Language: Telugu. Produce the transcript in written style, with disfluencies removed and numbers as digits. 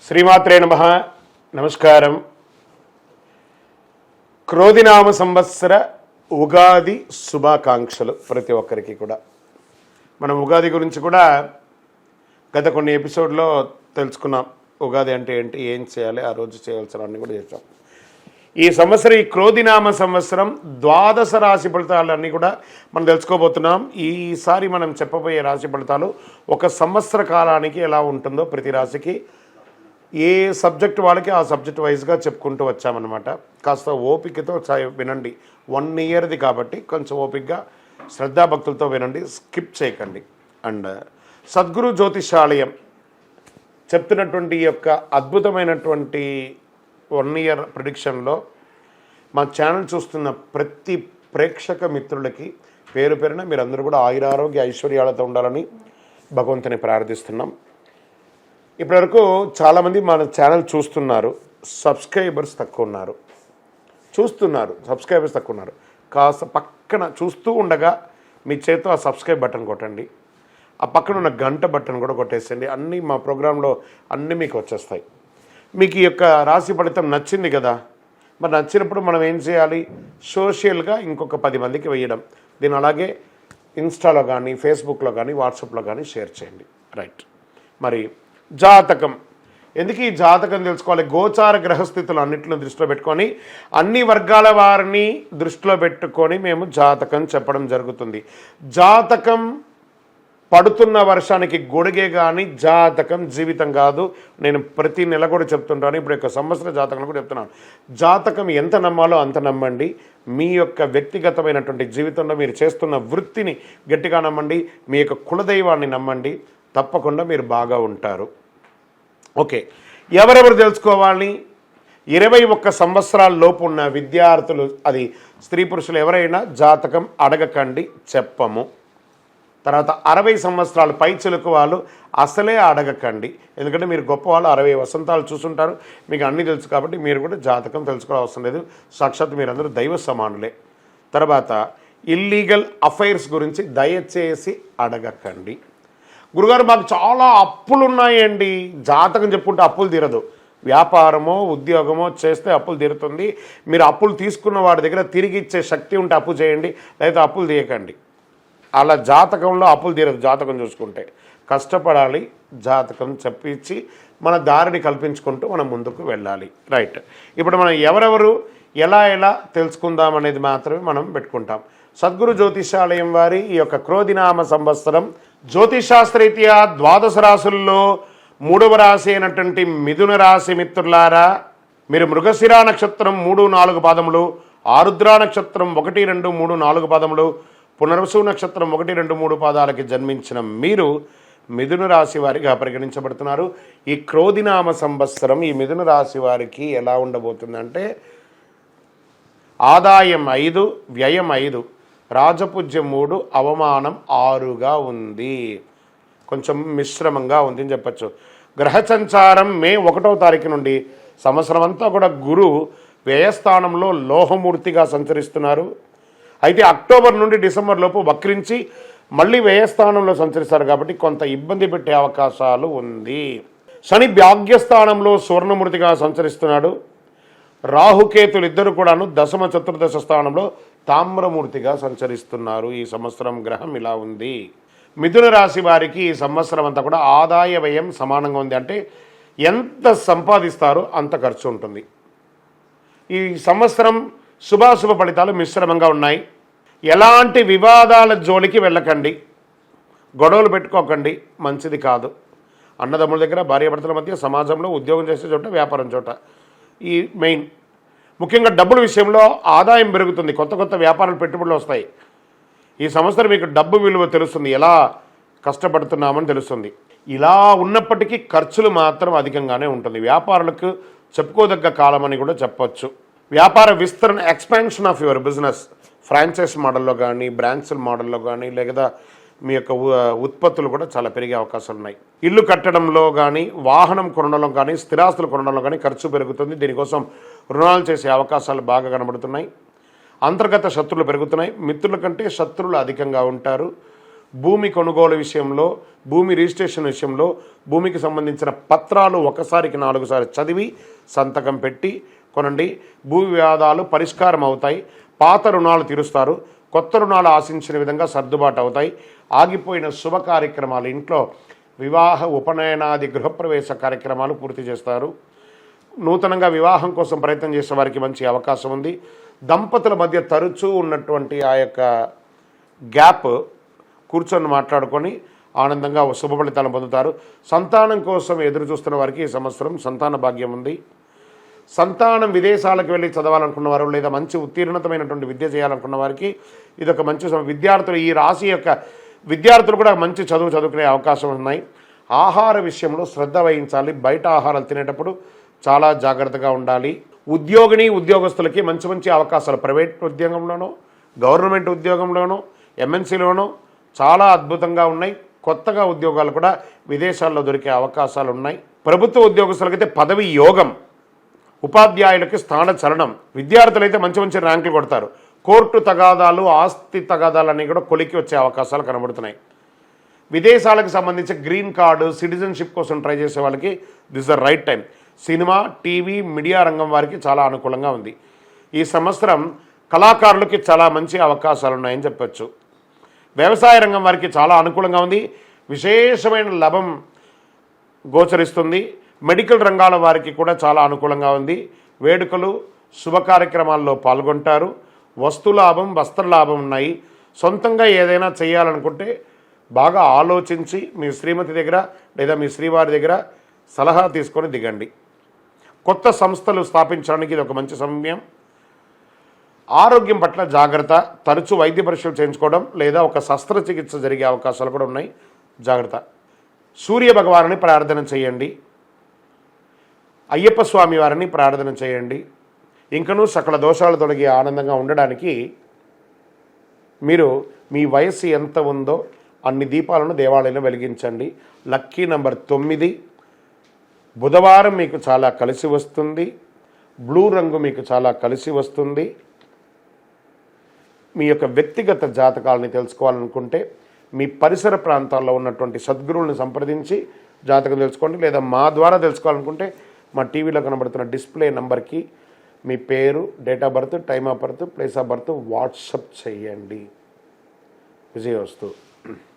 శ్రీమాత్రే నమః. నమస్కారం. క్రోధినామ సంవత్సర ఉగాది శుభాకాంక్షలు ప్రతి ఒక్కరికి కూడా. మనం ఉగాది గురించి కూడా గత కొన్ని ఎపిసోడ్లో తెలుసుకున్నాం. ఉగాది అంటే ఏంటి, ఏం చేయాలి, ఆ రోజు చేయాల్సినవన్నీ కూడా చేసాం. ఈ సంవత్సరం ఈ క్రోధినామ సంవత్సరం ద్వాదశ రాశి ఫలితాలన్నీ కూడా మనం తెలుసుకోబోతున్నాం. ఈసారి మనం చెప్పబోయే రాశి ఫలితాలు ఒక సంవత్సర కాలానికి ఎలా ఉంటుందో ప్రతి రాశికి ఏ సబ్జెక్ట్ వాళ్ళకి ఆ సబ్జెక్ట్ వైజ్గా చెప్పుకుంటూ వచ్చామన్నమాట. కాస్త ఓపికతో వినండి. 1 ఇయర్ది కాబట్టి కొంచెం ఓపికగా శ్రద్ధాభక్తులతో వినండి, స్కిప్ చేయకండి. అండ్ సద్గురు జ్యోతిషాలయం చెప్తున్నటువంటి ఈ యొక్క అద్భుతమైనటువంటి 1 ఇయర్ ప్రిడిక్షన్లో మా ఛానల్ చూస్తున్న ప్రతి ప్రేక్షక మిత్రులకి పేరు పేరున మీరందరూ కూడా ఆయురారోగ్య ఐశ్వర్యాలతో ఉండాలని భగవంతుని ప్రార్థిస్తున్నాం. ఇప్పటివరకు చాలామంది మన ఛానల్ చూస్తున్నారు, సబ్స్క్రైబర్స్ తక్కువ ఉన్నారు. సబ్స్క్రైబర్స్ తక్కువ ఉన్నారు. కాస్త పక్కన చూస్తూ ఉండగా మీ చేతితో ఆ సబ్స్క్రైబ్ బటన్ కొట్టండి. ఆ పక్కన ఉన్న గంట బటన్ కూడా కొట్టేసండి. అన్నీ మా ప్రోగ్రాంలో అన్నీ మీకు వచ్చేస్తాయి. మీకు ఈ యొక్క రాశి ఫలితం నచ్చింది కదా, మరి నచ్చినప్పుడు మనం ఏం చేయాలి? సోషల్గా ఇంకొక 10 మందికి వేయడం. దీన్ని అలాగే ఇన్స్టాలో కానీ, ఫేస్బుక్లో కానీ, వాట్సాప్లో కానీ షేర్ చేయండి. రైట్. మరి జాతకం ఎందుకు ఈ జాతకం తెలుసుకోవాలి? గోచార గ్రహస్థితులు అన్నింటిని దృష్టిలో పెట్టుకొని అన్ని వర్గాల వారిని దృష్టిలో పెట్టుకొని మేము జాతకం చెప్పడం జరుగుతుంది. జాతకం పడుతున్న వర్షానికి గొడుగే కానీ జాతకం జీవితం కాదు. నేను ప్రతి నెల కూడా చెప్తుంటాను, ఇప్పుడు యొక్క సంవత్సర జాతకం కూడా చెప్తున్నాను. జాతకం ఎంత నమ్మాలో అంత నమ్మండి. మీ యొక్క వ్యక్తిగతమైనటువంటి జీవితంలో మీరు చేస్తున్న వృత్తిని గట్టిగా నమ్మండి. మీ యొక్క కులదైవాన్ని నమ్మండి. తప్పకుండా మీరు బాగా ఉంటారు. ఓకే, ఎవరెవరు తెలుసుకోవాలి? 21 సంవత్సరాల లోపు ఉన్న విద్యార్థులు, అది స్త్రీ పురుషులు ఎవరైనా జాతకం అడగకండి, చెప్పము. తర్వాత 60 సంవత్సరాలు పైచిలుకు వాళ్ళు అసలే అడగకండి. ఎందుకంటే మీరు గొప్ప వాళ్ళు, 60 వసంతాలు చూసుంటారు, మీకు అన్నీ తెలుసు కాబట్టి మీరు కూడా జాతకం తెలుసుకోవాల్సిన అవసరం లేదు. సాక్షాత్ మీరందరూ దైవ సమానులే. తర్వాత ఇల్లీగల్ అఫైర్స్ గురించి దయచేసి అడగకండి. గురుగారు మాకు చాలా అప్పులు ఉన్నాయండి, జాతకం చెప్పుకుంటే అప్పులు తీరదు. వ్యాపారమో ఉద్యోగమో చేస్తే అప్పులు తీరుతుంది. మీరు అప్పులు తీసుకున్న వాడి దగ్గర తిరిగి ఇచ్చే శక్తి ఉంటే అప్పు చేయండి, లేదా అప్పులు తీయకండి. అలా జాతకంలో అప్పులు తీరదు. జాతకం చూసుకుంటే కష్టపడాలి, జాతకం చెప్పించి మన దారిని కల్పించుకుంటూ మనం ముందుకు వెళ్ళాలి. రైట్. ఇప్పుడు మనం ఎవరెవరు ఎలా తెలుసుకుందాం అనేది మాత్రమే మనం పెట్టుకుంటాం. సద్గురు జ్యోతిషాలయం వారి ఈ యొక్క క్రోధినామ సంవత్సరం జ్యోతిషాస్త్రరీత్యా ద్వాదశ రాశుల్లో 3వ రాశి అయినటువంటి మిథున రాశి మిత్రులారా, మీరు మృగశిరా నక్షత్రం 3, 4 పాదములు, ఆరుద్రా నక్షత్రం 1, 2, 3, 4 పాదములు, పునర్వసు నక్షత్రం 1, 2, 3 పాదాలకి జన్మించిన మీరు మిథున రాశి వారిగా పరిగణించబడుతున్నారు. ఈ క్రోధినామ సంవత్సరం ఈ మిథున రాశి వారికి ఎలా ఉండబోతుందంటే ఆదాయం 5, వ్యయం 5, రాజపూజ్యం 3, అవమానం 6గా ఉంది. కొంచెం మిశ్రమంగా ఉంది అని చెప్పచ్చు. గ్రహ సంచారం మే 1వ తారీఖు నుండి సంవత్సరం అంతా కూడా గురువు వ్యయస్థానంలో లోహమూర్తిగా సంచరిస్తున్నారు. అయితే అక్టోబర్ నుండి డిసెంబర్ లోపు వక్రించి మళ్ళీ వ్యయస్థానంలో సంచరిస్తారు కాబట్టి కొంత ఇబ్బంది పెట్టే అవకాశాలు ఉంది. శని భాగ్యస్థానంలో సువర్ణమూర్తిగా సంచరిస్తున్నాడు. రాహుకేతులు ఇద్దరు కూడాను దశమ చతుర్దశ స్థానంలో తామ్రమూర్తిగా సంచరిస్తున్నారు. ఈ సంవత్సరం గ్రహం ఇలా ఉంది. మిథున రాశి వారికి ఈ సంవత్సరం అంతా కూడా ఆదాయ వ్యయం సమానంగా ఉంది. అంటే ఎంత సంపాదిస్తారో అంత ఖర్చు ఉంటుంది. ఈ సంవత్సరం శుభాశుభ ఫలితాలు మిశ్రమంగా ఉన్నాయి. ఎలాంటి వివాదాల జోలికి వెళ్ళకండి, గొడవలు పెట్టుకోకండి, మంచిది కాదు. అన్నదమ్ముల దగ్గర, భార్యాభర్తల మధ్య, సమాజంలో, ఉద్యోగం చేసే చోట, వ్యాపారం చోట, ఈ మెయిన్ ముఖ్యంగా డబ్బుల విషయంలో ఆదాయం పెరుగుతుంది. కొత్త వ్యాపారాలు, పెట్టుబడులు వస్తాయి. ఈ సంవత్సరం మీకు డబ్బు విలువ తెలుస్తుంది, ఎలా కష్టపడుతున్నామని తెలుస్తుంది. ఇలా ఉన్నప్పటికీ ఖర్చులు మాత్రం అధికంగానే ఉంటుంది. వ్యాపారులకు చెప్పుకోదగ్గ కాలం అని కూడా చెప్పచ్చు. వ్యాపార విస్తరణ, expansion of your business, franchise మోడల్లో కానీ, బ్రాంచ్ల మోడల్లో కానీ, లేదా మీ యొక్క ఉత్పత్తులు కూడా చాలా పెరిగే అవకాశాలు ఉన్నాయి. ఇల్లు కట్టడంలో కానీ, వాహనం కొనడంలో కానీ, స్థిరాస్తులు కొనడంలో కానీ ఖర్చు పెరుగుతుంది. దీనికోసం రుణాలు చేసే అవకాశాలు బాగా కనబడుతున్నాయి. అంతర్గత శత్రువులు పెరుగుతున్నాయి. మిత్రుల కంటే శత్రువులు అధికంగా ఉంటారు. భూమి కొనుగోలు విషయంలో భూమి రిజిస్ట్రేషన్ విషయంలో భూమికి సంబంధించిన పత్రాలు ఒకసారికి 4 సార్లు చదివి సంతకం పెట్టి కొనండి. భూ వివాదాలు పరిష్కారం అవుతాయి. పాత రుణాలు తీరుస్తారు. కొత్త రుణాలు ఆశించిన విధంగా సర్దుబాటు అవుతాయి. ఆగిపోయిన శుభ కార్యక్రమాలు, ఇంట్లో వివాహ ఉపనయనాది గృహప్రవేశ కార్యక్రమాలు పూర్తి చేస్తారు. నూతనంగా వివాహం కోసం ప్రయత్నం చేసే వారికి మంచి అవకాశం ఉంది. దంపతుల మధ్య తరచూ ఉన్నటువంటి ఆ యొక్క గ్యాప్ కూర్చొని మాట్లాడుకొని ఆనందంగా శుభ ఫలితాలను పొందుతారు. సంతానం కోసం ఎదురు చూస్తున్న వారికి ఈ సంవత్సరం సంతాన భాగ్యం ఉంది. సంతానం విదేశాలకు వెళ్ళి చదవాలనుకున్న వారు లేదా మంచి ఉత్తీర్ణతమైనటువంటి విద్య చేయాలనుకున్న వారికి ఇదొక మంచి విద్యార్థులు, ఈ రాశి యొక్క విద్యార్థులు కూడా మంచి చదువుకునే అవకాశం ఉన్నాయి. ఆహార విషయంలో శ్రద్ధ వహించాలి. బయట ఆహారాలు తినేటప్పుడు చాలా జాగ్రత్తగా ఉండాలి. ఉద్యోగస్తులకి మంచి మంచి అవకాశాలు ప్రైవేట్ ఉద్యోగంలోనూ, గవర్నమెంట్ ఉద్యోగంలోనూ, ఎంఎన్సీలోనూ చాలా అద్భుతంగా ఉన్నాయి. కొత్తగా ఉద్యోగాలు కూడా విదేశాల్లో దొరికే అవకాశాలు ఉన్నాయి. ప్రభుత్వ ఉద్యోగస్తులకైతే పదవి యోగం, ఉపాధ్యాయులకి స్థాన చలనం, విద్యార్థులైతే మంచి మంచి ర్యాంకులు కొడతారు. కోర్టు తగాదాలు, ఆస్తి తగాదాలు అన్నీ కూడా కొలికి వచ్చే అవకాశాలు కనబడుతున్నాయి. విదేశాలకు సంబంధించి గ్రీన్ కార్డు, సిటిజన్షిప్ కోసం ట్రై చేసే వాళ్ళకి this the right time. Cinema, TV, media రంగం వారికి చాలా అనుకూలంగా ఉంది. ఈ సంవత్సరం కళాకారులకి చాలా మంచి అవకాశాలు ఉన్నాయని చెప్పచ్చు. వ్యవసాయ రంగం వారికి చాలా అనుకూలంగా ఉంది. విశేషమైన లాభం గోచరిస్తుంది. మెడికల్ రంగాల వారికి కూడా చాలా అనుకూలంగా ఉంది. వేడుకలు, శుభ కార్యక్రమాల్లో పాల్గొంటారు. వస్తులాభం, వస్త్రలాభం ఉన్నాయి. సొంతంగా ఏదైనా చేయాలనుకుంటే బాగా ఆలోచించి మీ శ్రీమతి దగ్గర లేదా మీ శ్రీవారి దగ్గర సలహా తీసుకొని దిగండి. కొత్త సంస్థలు స్థాపించడానికి ఇది ఒక మంచి సమయం. ఆరోగ్యం పట్ల జాగ్రత్త. తరచూ వైద్య పరీక్షలు చేయించుకోవడం లేదా ఒక శస్త్రచికిత్స జరిగే అవకాశాలు కూడా ఉన్నాయి. జాగ్రత్త. సూర్య భగవానుని ప్రార్థన చేయండి. అయ్యప్ప స్వామి వారిని ప్రార్థన చేయండి. ఇంకనూ సకల దోషాలు తొలగి ఆనందంగా ఉండడానికి మీరు మీ వయస్సు ఎంత ఉందో అన్ని దీపాలను దేవాలయంలో వెలిగించండి. Lucky number 9. బుధవారం మీకు చాలా కలిసి వస్తుంది. బ్లూ రంగు మీకు చాలా కలిసి వస్తుంది. మీ యొక్క వ్యక్తిగత జాతకాలని తెలుసుకోవాలనుకుంటే మీ పరిసర ప్రాంతాల్లో ఉన్నటువంటి సద్గురువులను సంప్రదించి జాతకం తెలుసుకోండి. లేదా మా ద్వారా తెలుసుకోవాలనుకుంటే మా టీవీలో కనబడుతున్న డిస్ప్లే నంబర్కి మీ పేరు, date of birth, time of birth, place of birth WhatsApp చేయండి. విజయవస్తు.